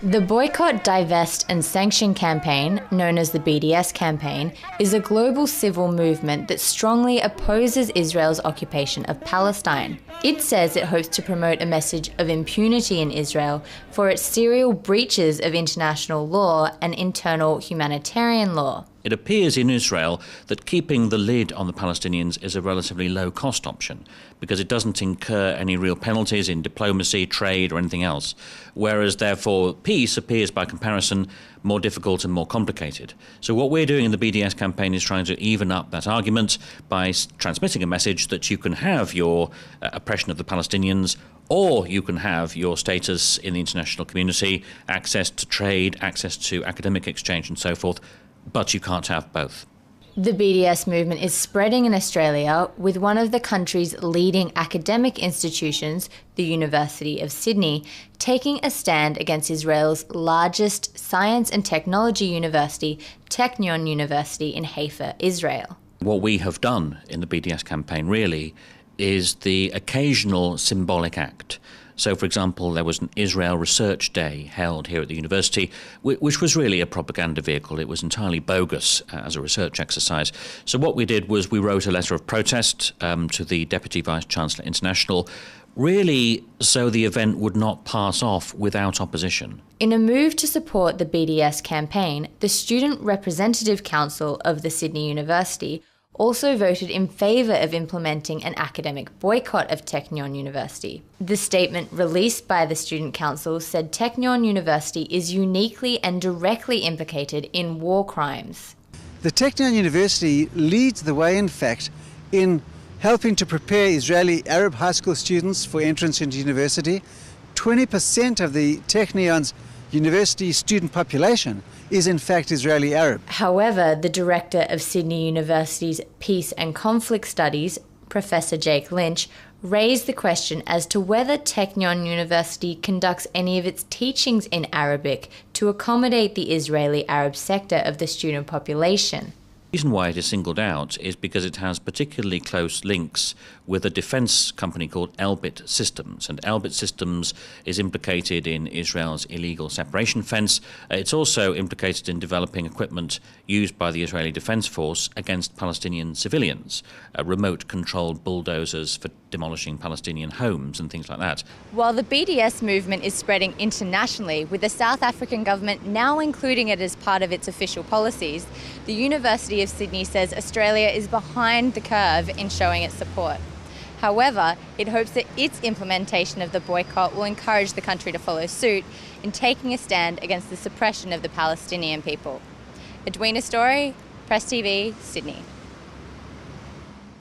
The Boycott, Divest and Sanction campaign, known as the BDS campaign, is a global civil movement that strongly opposes Israel's occupation of Palestine. It says it hopes to promote a message of impunity in Israel for its serial breaches of international law and internal humanitarian law. It appears in Israel that keeping the lid on the Palestinians is a relatively low-cost option because it doesn't incur any real penalties in diplomacy, trade or anything else, whereas therefore peace appears by comparison more difficult and more complicated. So what we're doing in the BDS campaign is trying to even up that argument by transmitting a message that you can have your oppression of the Palestinians, or you can have your status in the international community, access to trade, access to academic exchange and so forth, but you can't have both. The BDS movement is spreading in Australia, with one of the country's leading academic institutions, the University of Sydney, taking a stand against Israel's largest science and technology university, Technion University in Haifa, Israel. What we have done in the BDS campaign really is the occasional symbolic act. So, for example, there was an Israel Research Day held here at the university, which was really a propaganda vehicle. It was entirely bogus as a research exercise. So what we did was we wrote a letter of protest to the Deputy Vice-Chancellor International, really so the event would not pass off without opposition. In a move to support the BDS campaign, the Student Representative Council of the Sydney University also voted in favour of implementing an academic boycott of Technion University. The statement released by the Student Council said Technion University is uniquely and directly implicated in war crimes. The Technion University leads the way, in fact, in helping to prepare Israeli Arab high school students for entrance into university. 20% of the Technion's university student population is in fact Israeli Arab. However, the director of Sydney University's Peace and Conflict Studies, Professor Jake Lynch, raised the question as to whether Technion University conducts any of its teachings in Arabic to accommodate the Israeli Arab sector of the student population. The reason why it is singled out is because it has particularly close links with a defense company called Elbit Systems. And Elbit Systems is implicated in Israel's illegal separation fence. It's also implicated in developing equipment used by the Israeli Defense Force against Palestinian civilians, remote-controlled bulldozers for demolishing Palestinian homes and things like that. While the BDS movement is spreading internationally, with the South African government now including it as part of its official policies, the University of Sydney says Australia is behind the curve in showing its support. However, it hopes that its implementation of the boycott will encourage the country to follow suit in taking a stand against the suppression of the Palestinian people. Edwina Story, Press TV, Sydney.